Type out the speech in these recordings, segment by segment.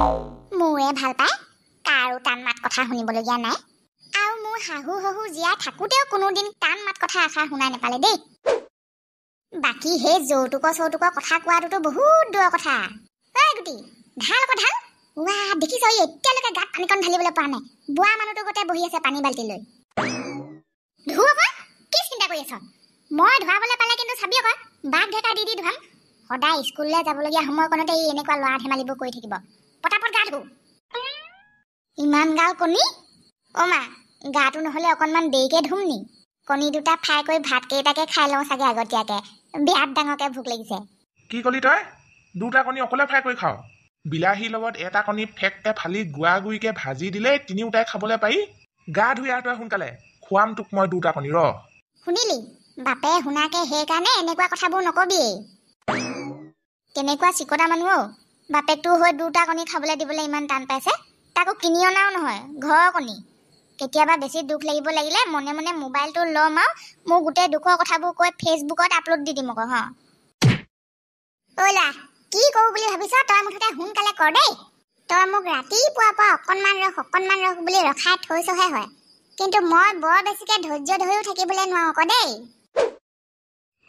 মোৰে ভাল পায় কাৰো টান মাত কথা শুনিবলগীয়া নাই আৰু মোৰ শাহু শহু জীয়াই থাকোঁতেও কোনোদিন টান মাত কথা আশা শুনাই নাপালে দেই বাকী সেই যৌতুকৰ কথা কোৱাটোতো বহুত দূৰৰ কথা ঐ গুটি ঢাল আকৌ ঢাল ৱা দেখিছ এতিয়ালৈকে গাত পানীকণ ঢালিবলৈ পৰা নাই বুঢ়া মানুহটো গোটেই বহি আছে পানী বাল্টি লৈ ধু আকৌ কি চিন্তা কৰি আছ মই ধোৱাবলৈ পালে কিন্তু চাবি আকৌ বাঘ ঢেকা দি ধোৱাম সদায় স্কুললৈ যাবলগীয়া সময়কণতে এই এনেকুৱা ল'ৰা ধেমালিবোৰ কৰি থাকিব পটাপট গা ধু ইমান গাল কণী অ' মা গাটো নহ'লে অকণমান দেৰিকে ধুম নি কণী দুটা ফ্ৰাই কৰি ভাত কেইটাকে খাই লওঁ চাগে আগতীয়াকে বিৰাট ডাঙৰকে ভোক লাগিছে কি কলি তই দুটা কণী অকলে ফ্ৰাই কৰি খাওঁ বিলাহীৰ লগত এটা কণী ফেককে ফালি গুৱা গুৰিকে ভাজি দিলে তিনিওটাই খাবলৈ পাৰি গা ধুই আৰু তই সোনকালে খুৱাম তোক মই দুটা কণী ৰ শুনিলি বাপে শুনাকে সেইকাৰণে এনেকুৱা কথাবোৰ নকবি কেনেকুৱা চিকটা মানুহ বাপেকটো হৈ দুটা কণী খাবলৈ দিবলৈ ইমান টান পাইছে তাকো কিনি অনাও নহয় ঘৰৰ কণী কেতিয়াবা বেছি দুখ লাগিব লাগিলে মনে মনে মোবাইলটো ল'ম আৰু মোৰ গোটেই দুখৰ কথাবোৰ কৈ ফেচবুকত আপলোড দি দিম আকৌ হ ঐলা কি কৰো বুলি ভাবিছ তই মুঠতে সোনকালে কৰ দেই তই মোক ৰাতিপুৱাৰ পৰা অকণমান ৰখ বুলি ৰখাই থৈছহে হয় কিন্তু মই বৰ বেছিকে ধৈৰ্য ধৰিও থাকিবলৈ নোৱাৰো আকৌ দেই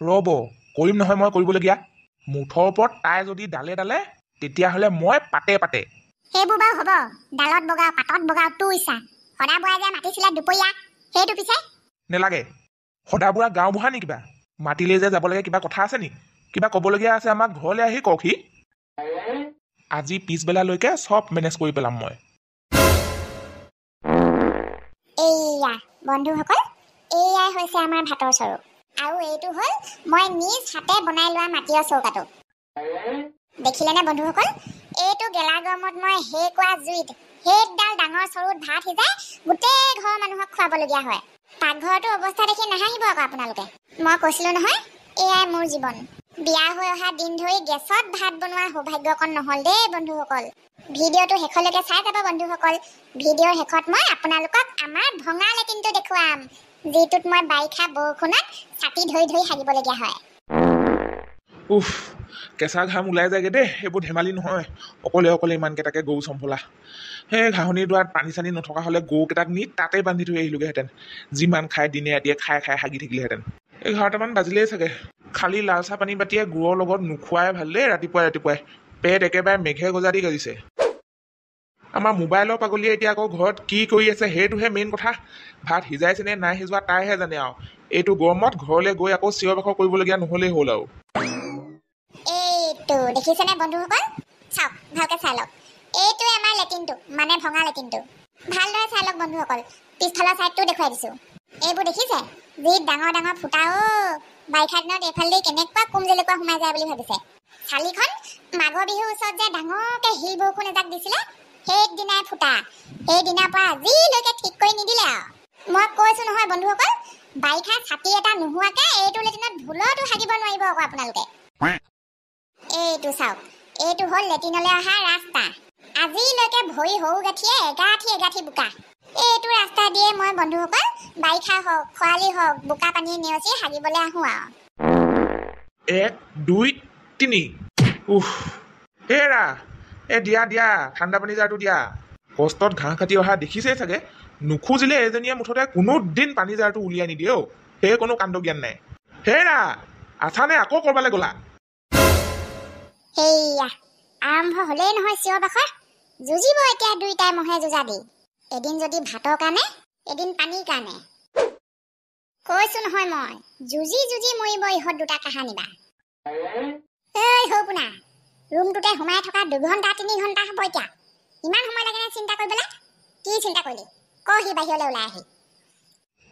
ৰ'ব কৰিম নহয় মই কৰিবলগীয়া মুঠৰ ওপৰত তাই যদি ডালে ডালে তেতিয়াহ'লে মই পাতে সেইবোৰ বাৰু হ'ব ডালত বগাও পাতত বগাও তোৰ ইচ্ছা সদা বুঢ়াই যে মাতিছিলে দুপৰীয়া সেইটো পিছে নেলাগে সদা বুঢ়া গাঁও বুঢ়া নি কিবা মাতিলে যে যাব লাগে কিবা কথা আছে নি কিবা ক'বলগীয়া আছে আমাক ঘৰলৈ আহি কওকহি আজি পিছবেলালৈকে চব মেনেজ কৰি পেলাম মই এইয়া বন্ধুসকল এয়াই হৈছে আমাৰ ভাতৰ চৰু আৰু এইটো হ'ল মই নিজ হাতে বনাই লোৱা মাটিৰ চৌকাটো দেখিলেনে বন্ধুসকল এইটো গেলা গৰমত মই কোৱা জুইত সেইডাল ডাঙৰ চৰুত ভাত সিজাই গোটেই ঘৰৰ মানুহক খুৱাবলগীয়া হয় পাকঘৰটো অৱস্থা দেখি নাহাঁহিব আকৌ আপোনালোকে মই কৈছিলো নহয় এয়াই মোৰ জীৱন বিয়া হৈ অহা দিন ধৰি গেছত ভাত বনোৱাৰ সৌভাগ্যকণ নহ'ল দেই বন্ধুসকল ভিডিঅ'টো শেষলৈকে চাই যাব বন্ধুসকল ভিডিঅ'ৰ শেষত মই আপোনালোকক আমাৰ ভঙা লেটিনটো দেখুৱাম যিটোত মই বাৰিষা বৰষুণত ছাতি ধৰি হাগিবলগীয়া হয় উফ কেঁচা ঘাম ওলাই যায়গৈ দেই এইবোৰ ধেমালি নহয় অকলে ইমানকেইটাকে গৰু চম্ভলা সেই ঘাঁহনিৰ দোৱাত পানী চানী নথকা হ'লে গৰুকেইটাক নি তাতে বান্ধি থৈ আহিলোগৈহেঁতেন যিমান খাই দিনে ৰাতিয়ে খাই হাগি থাকিলেহেঁতেন 11টামান বাজিলেই চাগে খালি লাল চাহ পানী বাতিয়ে গুৰৰ লগত নোখোৱাই ভাল দেই ৰাতিপুৱাই পেট একেবাৰে মেঘে গজা দি গাজিছে আমাৰ মোবাইলৰ পাগলীয়ে এতিয়া আকৌ ঘৰত কি কৰি আছে সেইটোহে মেইন কথা ভাত সিজাইছে নে নাই সিজোৱা তাইহে জানে আৰু এইটো গৰমত ঘৰলৈ গৈ আকৌ চিঞৰ বাখৰ কৰিবলগীয়া নহ'লেই হ'ল আৰু এইটো দেখিছেনে বন্ধুসকল চাওক ভালকে চাই লওক এইটোৱে আমাৰ লেটিনটো মানে ভঙা লেটিনটো ভালদৰে চাই লওক বন্ধুসকল পিছফালৰ ছাইডটো দেখুৱাই দিছোঁ এইবোৰ দেখিছে যি ডাঙৰ ফুটা বাৰিষা দিনত এইফালে কেনেকুৱা কোম জেলেকুৱা সোমাই যায় বুলি ভাবিছে চালিখন মাঘৰ বিহুৰ ওচৰত যে ডাঙৰকে শিল বৰষুণ এজাক দিছিলে সেইদিনাই ফুটা সেইদিনাৰ পৰা আজিলৈকে ঠিক কৰি নিদিলে আৰু মই কৈছোঁ নহয় বন্ধুসকল বাৰিষা ছাতি এটা নোহোৱাকৈ এইটো লেটিনত ভুলতো হাগিব নোৱাৰিব আকৌ আপোনালোকে এইটো চাওক এইটো হ'ল লেটিনলৈ অহা ৰাস্তা আজিলৈকে ভৰি সৰু গাঁঠিয়ে এগাঠি বোকা এইটো ৰাস্তা দিয়ে মই বন্ধুসকল বাৰিষা হওক খৰালি হওক বোকা পানী নেওচি হাগিবলৈ আহোঁ আৰু 1 2 3 উফ হেৰা দিয়া ঠাণ্ডা পানী জাৰটো দিয়া কষ্টত ঘাঁহ কাটি অহা দেখিছেই চাগে নুখুজিলে এজনীয়ে মুঠতে কোনো দিন পানী জাৰটো উলিয়াই নিদিয়ে সেই কোনো কাণ্ড জ্ঞান নাই হেৰা আছানে আকৌ কৰবালৈ গ'লা সেইয়া আৰম্ভ হ'লেই নহয় চিঞৰ বাখৰ যুঁজিব এতিয়া দুইটাই মহে যুঁজা দি এদিন যদি ভাতৰ কাৰণে এদিন পানীৰ কাৰণে কৈছোঁ নহয় মই যুঁজি মৰিব ইহঁত দুটা কাহানিবা এই সৌপুনা ৰুমটোতে সোমাই থকা 2 ঘণ্টা 3 ঘণ্টা হ'ব এতিয়া ইমান সময় লাগেনে চিন্তা কৰিবলৈ কি চিন্তা কৰিলি কহি বাহিৰলৈ ওলাই আহি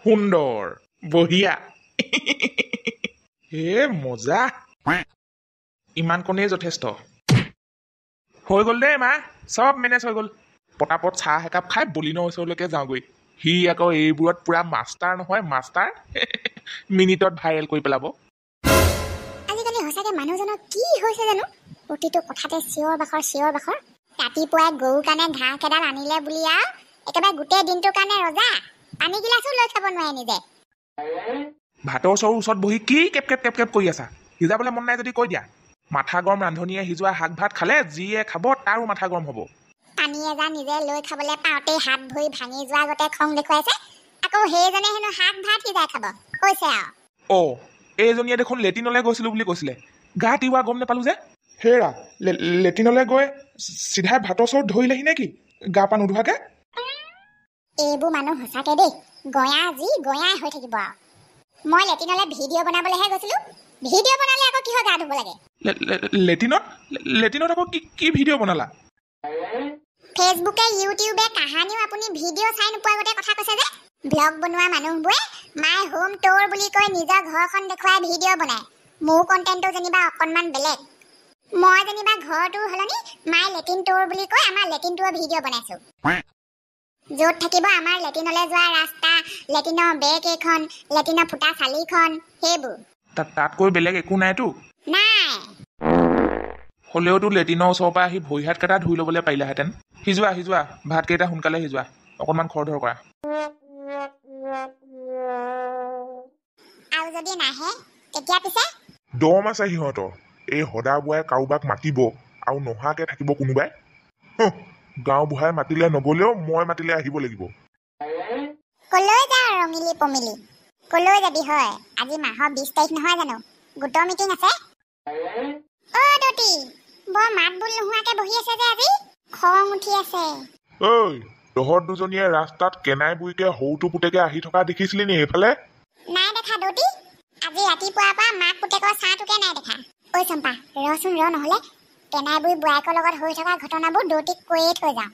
সুন্দৰ বঢ়িয়া হে মজা ইমান কণেই যথেষ্ট হৈ গ'ল দেই মা চব মেনেজ হৈ গ'ল পটাপট চাহ একাপ খাই বলিনৰ ওচৰলৈকে যাওঁগৈ সি আকৌ এইবোৰত পুৰা মাষ্টাৰ নহয় মাষ্টাৰ মিনিটত ভাইৰেল কৰি পেলাব আজিকালি সঁচাকৈ মানুহজনৰ কি হৈছে জানো প্ৰতিটো কথাতে চিঞৰ বাখৰ ৰাতিপুৱাই গৰুৰ কাৰণে ঘাঁহ কেইডাল আনিলে বুলি আৰু একেবাৰে গোটেই দিনটোৰ কাৰণে ৰজা পানী গিলাচো লৈ খাব নোৱাৰে নিজে ভাতৰ চৰুৰ ওচৰত বহি কি কেপ কৰি আছা সিজাবলৈ মন নাই যদি কৈ দিয়া মাথা গৰম ৰান্ধনীয়ে সিজোৱা শাক ভাত খালে যিয়ে খাব তাৰো মাথা গৰম হ'ব এজাৰ নিজে লৈ খাবলৈ পাওঁতেই হাত ভৰি ভাঙি যোৱাৰ আগতে খং দেখুৱাইছে আকৌ সেইজনে হেনো শাক ভাত সিজাই খাব কৈছে আৰু অ এইজনীয়ে দেখোন লেটিনলৈ গৈছিলোঁ বুলি কৈছিলে গা তিওৱা গম নাপালোঁ যে হেৰা লেটিনলৈ গৈ চিধাই ভাতৰ চৰুত ধৰিলেহি নেকি গা পা নোধোৱাকৈ এইবোৰ মানুহ সঁচাকে দেই গঞা যি গঞাই হৈ থাকিব আৰু মই লেটিনলৈ ভিডিঅ' বনাবলৈহে গৈছিলোঁ ভিডিঅ' বনালে আকৌ কিহৰ গা ধুব লাগে লেটিনত আকৌ কি ভিডিঅ' বনালা ফেচবুকে ইউটিউবে কাহানিও আপুনি ভিডিঅ' চাই নোপোৱাৰ আগতে কথা কৈছে যে ব্লগ বনোৱা মানুহবোৰে মাই হোম টুৰ বুলি কৈ নিজৰ ঘৰখন দেখুৱাই ভিডিঅ' বনায় মোৰ কণ্টেণ্টটো যেনিবা অকণমান বেলেগ মই যেনিবা ঘৰটোৰ সলনি মাই লেটিন টুৰ বুলি কৈ আমাৰ লেটিন টুৰৰ ভিডিঅ' বনাইছোঁ য'ত থাকিব আমাৰ লেটিনলৈ যোৱা ৰাস্তা লেটিনৰ বেগ কেইখন লেটিনৰ ফুটা চালিখন সেইবোৰ তাতকৈ বেলেগ একো নাইতো নাই হ'লেওতো লেটিনৰ ওচৰৰ পৰা আহি ভৰি হাতকেইটা ধুই ল'বলৈ পাৰিলাহেঁতেন সিজোৱা ভাতকেইটা সোনকালে সিজোৱা অকণমান খৰধৰ কৰা আৰু যদি নাহে তেতিয়া পিছে দম আছে সিহঁতৰ এই সদা বুঢ়াই কাৰোবাক মাতিব আৰু নহাকৈ থাকিব কোনোবাই গাঁও বুঢ়াই মাতিলে নগ'লেও মই মাতিলে আহিব লাগিব কলৈ যাওঁ ৰঙিলি পমিলি কলৈ যাবি হয় আজি মাহৰ 20 তাৰিখ নহয় জানো গোটৰ মিটিং আছে অ দতি বৰ মাত বোল নোহোৱাকৈ বহি আছে যে আজি খং উঠি আছে ঐ তহঁত দুজনীয়ে ৰাস্তাত কেনাই বুঢ়ীকে সৰুটো পুতেকে আহি থকা দেখিছিলি নি এইফালে নাই দেখা দতি আজি ৰাতিপুৱাৰ পৰা মাক পুতেকৰ চাহটোকে নাই দেখা ঐ চম্পা ৰচোন নহ'লে কেনাই বুঢ়ী বোৱাৰীকৰ লগত হৈ থকা ঘটনাবোৰ দতিক কৈয়ে থৈ যাওঁ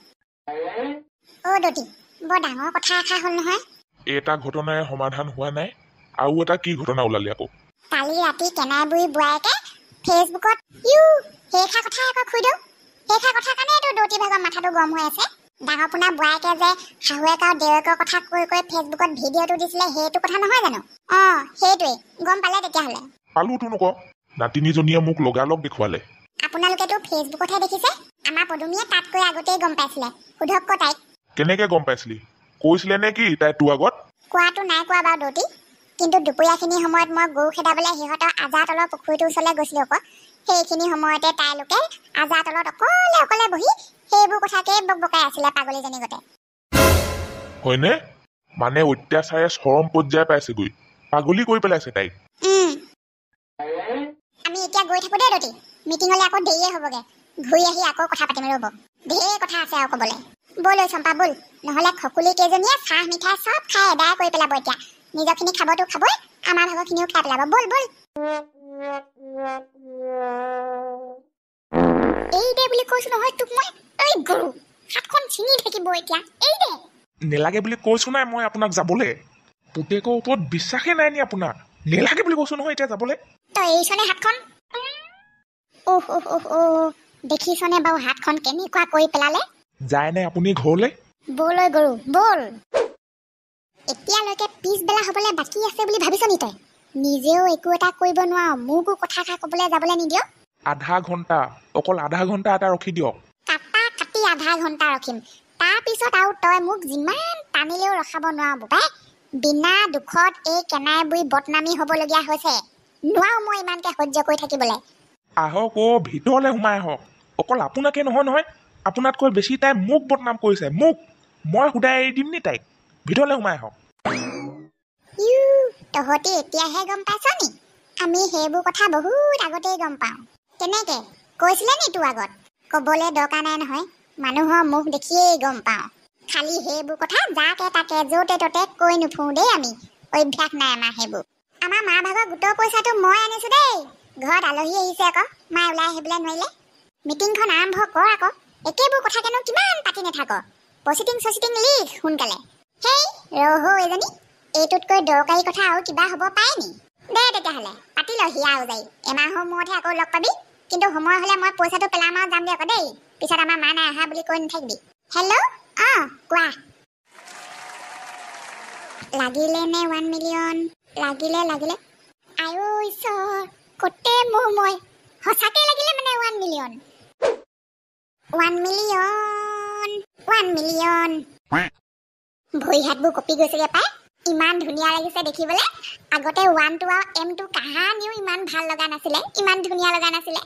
অ দতি বৰ ডাঙৰ কথা এষাৰ হ'ল নহয় এটা ঘটনাৰে সমাধান হোৱা নাই আৰু এটা কি ঘটনা ওলালি আকৌ কালি ৰাতি কেনাই বুঢ়ী বোৱাৰীকে ফেচবুকত সেইষাৰ কথা আকৌ খুইদেউ সেইষাৰ কথাৰ কাৰণেতো দতি ভাগৰ মাথাটো গৰম হৈ আছে ডাঙৰ পোনা বোৱাৰীকে যে শাহুৱেক আৰু দেউৰেকৰ কথা কৈ ফেচবুকত ভিডিঅ'টো দিছিলে সেইটো কথা নহয় জানো অ সেইটোৱে গম পালে তেতিয়াহ'লে পালোতো নক নাতিনীজনীয়ে মোক লগালগ দেখুৱালে আপোনালোকেতো ফেচবুকতহে দেখিছে আমাৰ পদুমীয়ে তাতকৈ আগতেই গম পাইছিলে সোধক ক তাইক কেনেকে গম পাইছিলি কৈছিলে নে কি তাই তোৰ আগত কোৱাটো নাই কোৱা বাৰু দৌতি কিন্তু দুপৰীয়াখিনি সময়ত মই গৰু খেদাবলৈ সিহঁতৰ আজাতলৰ পুখুৰীটোৰ ওচৰলৈ গৈছিলোঁ আকৌ সেইখিনি সময়তে তাইলোকে আজাতলত অকলে বহি সেইবোৰ কথাকে বকবকাই আছিলে পাগলীজনী গতে হয়নে মানে অত্যাচাৰে চৰম পৰ্যায় পাইছেগৈ পাগলী কৰি পেলাইছে তাইক আমি এতিয়া গৈ থাকো দেই দৌতি মিটিঙলৈ আকৌ দেৰিয়ে হ'বগে ঘূৰি আহি আকৌ কথা পাতিম ৰ'ব ঢেৰ কথা আছে আৰু ক'বলৈ ব'ল ঐ চম্পা ব'ল নহ'লে খকুলি কেইজনীয়ে চাহ মিঠাই চব খাই এদায় কৰি পেলাব এতিয়া নিজৰখিনি খাবতো খাবই আমাৰ ভাগৰখিনিও খাই পেলাব ব'ল এই দে বুলি কৈছো নহয় তোক মই এই গৰু হাতখন ছিঙি থাকিব এতিয়া এই দে নেলাগে বুলি কৈছোঁ নাই মই আপোনাক যাবলৈ পুতেকৰ ওপৰত বিশ্বাসেই নাই নি আপোনাৰ নেলাগে বুলি কৈছোঁ নহয় এতিয়া যাবলৈ তই এইছনে হাতখন দেখিছনে বাৰু হাতখন কেনেকুৱা কৰি পেলালে যায় নাই আপুনি ঘৰলৈ ব'ল ঐ গৰু ব'ল এতিয়ালৈকে পিছবেলা হ'বলৈ বাকী আছে বুলি ভাবিছ নি তই নিজেও একো এটা কৰিব নোৱাৰ মোকো কথা ক'বলৈ যাবলৈ নিদিয় অকল আধা ঘণ্টা এটা ৰখি দিয়ক কাটি আধা ঘণ্টা ৰখিম তাৰপিছত আৰু তই মোক যিমান টানিলেও ৰখাব নোৱাৰ বোপাই বিনা দুখত এই কেনাই বুঢ়ী বদনামী হ'বলগীয়া হৈছে নোৱাৰো মই ইমানকৈ সহ্য কৰি থাকিবলৈ আহক ভিতৰলৈ সোমাই আহক অকল আপোনাকে নহয় আপোনাতকৈ বেছি তাই মোক বদনাম কৰিছে মোক মই সুদাই এৰি দিম নি তাইক ভিতৰলৈ সোমাই আহক তহঁতি এতিয়াহে গম পাইছ নি আমি সেইবোৰ কথা বহুত আগতেই গম পাওঁ কেনেকে কৈছিলে নি তোৰ আগত ক'বলৈ দৰকাৰ নাই নহয় মানুহৰ মুখ দেখিয়েই গম পাওঁ খালি সেইবোৰ কথা যাকে তাকে য'তে ত'তে কৈ নুফুৰো দেই আমি অভ্যাস নাই আমাৰ সেইবোৰ আমাৰ মা ভাগৰ গোটৰ পইচাটো মই আনিছো দেই ঘৰত আলহী আহিছে আকৌ মায়ে ওলাই আহিবলৈ নোৱাৰিলে মিটিংখন আৰম্ভ কৰ আকৌ একেবোৰ কথা কেনো কিমান পাতি নাথাক প্ৰচিডিং লিখ সোনকালে হেই ৰহো এজনী এইটোতকৈ দৰকাৰী কথা আৰু কিবা হ'ব পাৰে নি দে তেতিয়াহ'লে পাতি ল হিয়া উজাই এমাহৰ মূৰতহে আকৌ লগ পাবি কিন্তু সময় হ'লে মই পইচাটো পেলাম আৰু যাম দে আকৌ দেই পিছত আমাৰ মা নাই অহা বুলি কৈ নাথাকিবি হেল্ল' কোৱা লাগিলে নে 1 মিলিয়ন লাগিলে আয়ো ঈশ্বৰ কতে মোৰ মই সঁচাকৈ লাগিলে মানে 1 মিলিয়ন 1 মিলিয়ন ভৰি হাতবোৰ কপি গৈছেগে পাই ইমান ধুনীয়া লাগিছে দেখিবলৈ আগতে 1 টো আৰু M টো কাহানিও ইমান ভাল লগা নাছিলে ইমান ধুনীয়া লগা নাছিলে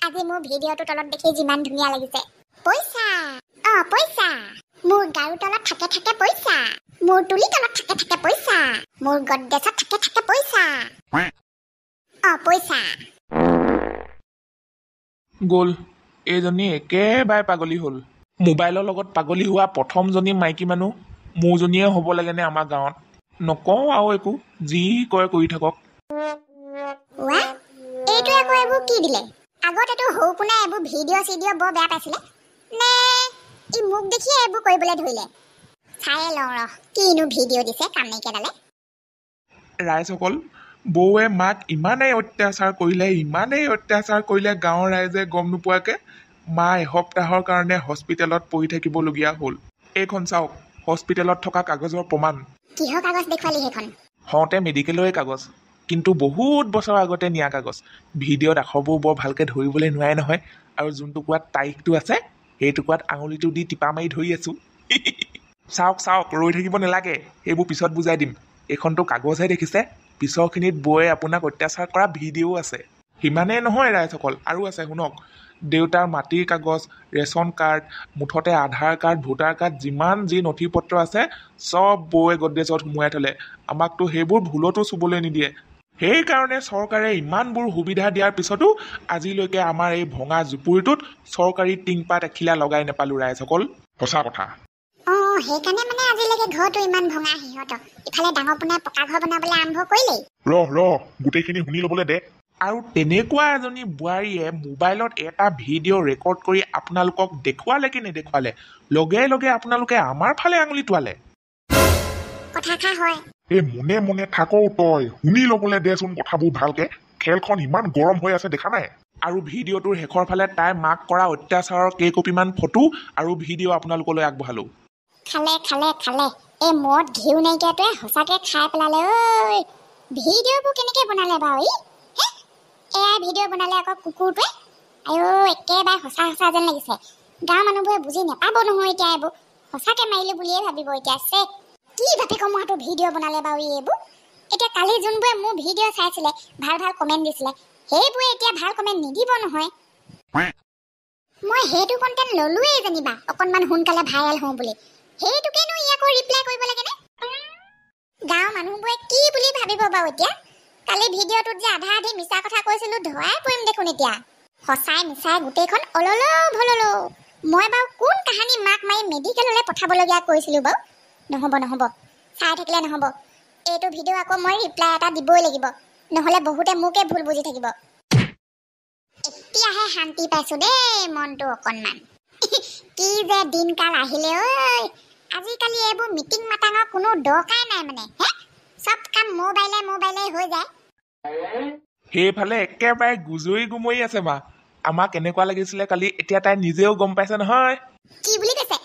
আজি মোৰ ভিডিঅ'টো তলত দেখি যিমান ধুনীয়া লাগিছে পইচা পইচা মোৰ গাৰু তলত থাকে পইচা মোৰ তুলি তলত থাকে পইচা মোৰ গড্ডেছত থাকে পইচা পইচা গ'ল এইজনী একেবাৰে পাগলী হ'ল মোবাইলৰ লগত পাগলী হোৱা প্ৰথমজনী মাইকী মানুহ মোৰজনীয়ে হ'ব লাগেনে আমাৰ গাঁৱত নকওঁ আৰু একো যি কয় কৰি থাকক ৱা এইটো আকৌ এইবোৰ কি দিলে আগতেতো সৌপুনাই এইবোৰ ভিডিঅ' বৰ বেয়া পাইছিলে নে ই মোক দেখিয়ে এইবোৰ কৰিবলৈ ধৰিলে চাই লওঁ ৰহ কিনো ভিডিঅ' দিছে কাম নাইকিয়াডালে ৰাইজসকল বৌৱে মাক ইমানেই অত্যাচাৰ কৰিলে গাঁৱৰ ৰাইজে গম নোপোৱাকৈ মা এসপ্তাহৰ কাৰণে হস্পিটেলত পৰি থাকিবলগীয়া হ'ল এইখন চাওক হস্পিটেলত থকা কাগজৰ প্ৰমাণ কিহৰ কাগজ দেখুৱালি সেইখন হওঁতে মেডিকেলৰে কাগজ কিন্তু বহুত বছৰ আগতে নিয়া কাগজ ভিডিঅ'ত আখৰবোৰ বৰ ভালকৈ ধৰিবলৈ নোৱাৰে নহয় আৰু যোনটো কোৱাত তাৰিখটো আছে সেইটো কোৱাত আঙুলিটো দি টিপা মাৰি ধৰি আছোঁ চাওক ৰৈ থাকিব নালাগে সেইবোৰ পিছত বুজাই দিম এইখনতো কাগজহে দেখিছে পিছৰখিনিত বৌয়ে আপোনাক অত্যাচাৰ কৰা ভিডিঅ' আছে সিমানেই নহয় ৰাইজসকল আৰু আছে শুনক দেউতাৰ মাটিৰ কাগজ ৰেচন কাৰ্ড মুঠতে আধাৰ কাৰ্ড ভোটাৰ কাৰ্ড যিমান যি নথি পত্ৰ আছে চব বৌয়ে গড্ৰেজত সোমোৱাই থ'লে আমাকতো সেইবোৰ ভুলতো চুবলৈ নিদিয়ে সেইকাৰণে চৰকাৰে ইমানবোৰ সুবিধা দিয়াৰ পিছতো আজিলৈকে আমাৰ এই ভঙা জুপুৰিটোত চৰকাৰী টিংপাত এখিলা লগাই নাপালোঁ ৰাইজসকল সঁচা কথা সেইকাৰণে মানে আজিলৈকে ঘৰটো ইমান ভঙা সিহঁতক ইফালে ডাঙৰ পোনাই পকা ঘৰ বনাবলৈ আৰম্ভ কৰিলেই ৰহ গোটেইখিনি শুনি ল'বলৈ দে আৰু তেনেকুৱা এজনী বোৱাৰীয়ে মোবাইলত এটা ভিডিঅ' ৰেকৰ্ড কৰি আপোনালোকক দেখুৱালে কি নেদেখুৱালে লগে লগে আপোনালোকে আমাৰ ফালে আঙুলি টোৱালে কথা হয় এই মনে থাকো তই শুনি ল'বলৈ দেচোন কথাবোৰ ভালকে খেলখন ইমান গৰম হৈ আছে দেখা নাই আৰু ভিডিঅ'টোৰ শেষৰ ফালে তাই মাক কৰা অত্যাচাৰৰ কেইকপিমান ফটো আৰু ভিডিঅ' আপোনালোকলৈ আগবঢ়ালোঁ খালে এই মদ ঘিউ নাইকিয়াটোৱে সঁচাকে খাই পেলালে ঐ ভিডিঅ'বোৰ কেনেকে বনালে বাৰু এয়া ভিডিঅ' বনালে আকৌ কুকুৰটোৱে আইঅ একেবাৰে সঁচা যেন লাগিছে গাঁৱৰ মানুহবোৰে বুজি নাপাব নহয় এতিয়া এইবোৰ সঁচাকে মাৰিলে বুলিয়ে ভাবিব এতিয়া আছে কি বাপেক মহাটো ভিডিঅ' বনালে বাৰু এইবোৰ এতিয়া কালি যোনবোৰে মোৰ ভিডিঅ' চাইছিলে ভাল কমেণ্ট দিছিলে সেইবোৰে এতিয়া ভাল কমেণ্ট নিদিব নহয় মই সেইটো কণ্টেণ্ট ললোৱেই যেনিবা অকণমান সোনকালে ভাইৰেল হওঁ বুলি সেইটোকেনো ই আকৌ ৰিপ্লাই কৰিব লাগেনে গাঁৱৰ মানুহবোৰে কি বুলি ভাবিব বাৰু এতিয়া কালি ভিডিঅ'টোত যে আধা আধি মিছা কথা কৈছিলোঁ ধৰাই পৰিম দেখোন এতিয়া সঁচাই মিছাই গোটেইখন অললো ভললো মই বাৰু কোন কাহানী মাক মাৰি মেডিকেললৈ পঠাবলগীয়া কৰিছিলোঁ বাৰু নহ'ব চাই থাকিলে নহ'ব এইটো ভিডিঅ' আকৌ মই ৰিপ্লাই এটা দিবই লাগিব নহ'লে বহুতে মোকে ভুল বুজি থাকিব এতিয়াহে শান্তি পাইছোঁ দেই মনটো অকণমান কি যে দিনকাল আহিলে ঐ আজিকালি এইবোৰ মিটিং মাটাঙৰ কোনো দৰকাৰ নাই মানে চব কাম মোবাইলে হৈ যায় সেইফালে একেবাৰে গুজৰি আছে মা আমাক কেনেকুৱা লাগিছিলে কালি এতিয়া তাই নিজেও গম পাইছে নহয় কি বুলি কৈছে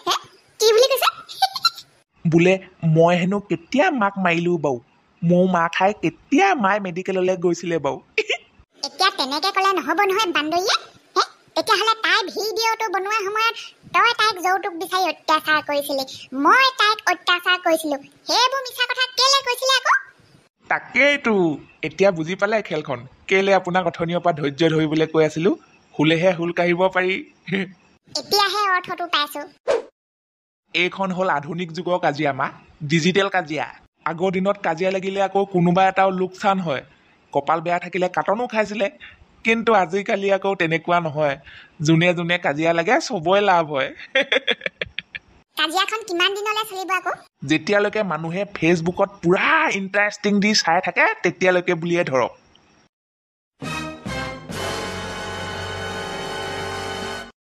বোলে মই হেনো কেতিয়া মাক মাৰিলোঁ বাৰু মোৰ মা খাই কেতিয়া মায়ে মেডিকেললৈ গৈছিলে বাৰু এতিয়া তেনেকে ক'লে নহ'ব নহয় বান্দৰীয়ে তেতিয়াহ'লে তাই ভিডিঅ'টো বনোৱাৰ সময়ত তই তাইক যৌতুক বিচাৰি অত্যাচাৰ কৰিছিলি মই তাইক অত্যাচাৰ কৰিছিলোঁ সেইবোৰ মিছা কথা কেলে কৈছিলে আকৌ তাকেইতো এতিয়া বুজি পালে খেলখন কেলে আপোনাক অথনিৰ পৰা ধৈৰ্য ধৰিবলৈ কৈ আছিলোঁ শুলেহে হুল কাঢ়িব পাৰি এতিয়াহে অৰ্থটো পাইছোঁ এইখন হ'ল আধুনিক যুগৰ কাজিয়া মা ডিজিটেল কাজিয়া আগৰ দিনত কাজিয়া লাগিলে আকৌ কোনোবা এটাও লোকচান হয় কপাল বেয়া থাকিলে কাটনো খাইছিলে কিন্তু আজিকালি আকৌ তেনেকুৱা নহয় যোনে কাজিয়া লাগে চবৰে লাভ হয় কাজিয়াখন কিমান দিনলৈ চলিব আকৌ যেতিয়ালৈকে মানুহে ফেচবুকত পুৰা ইণ্টাৰেষ্টিং দি চাই থাকে তেতিয়ালৈকে বুলিয়ে ধৰক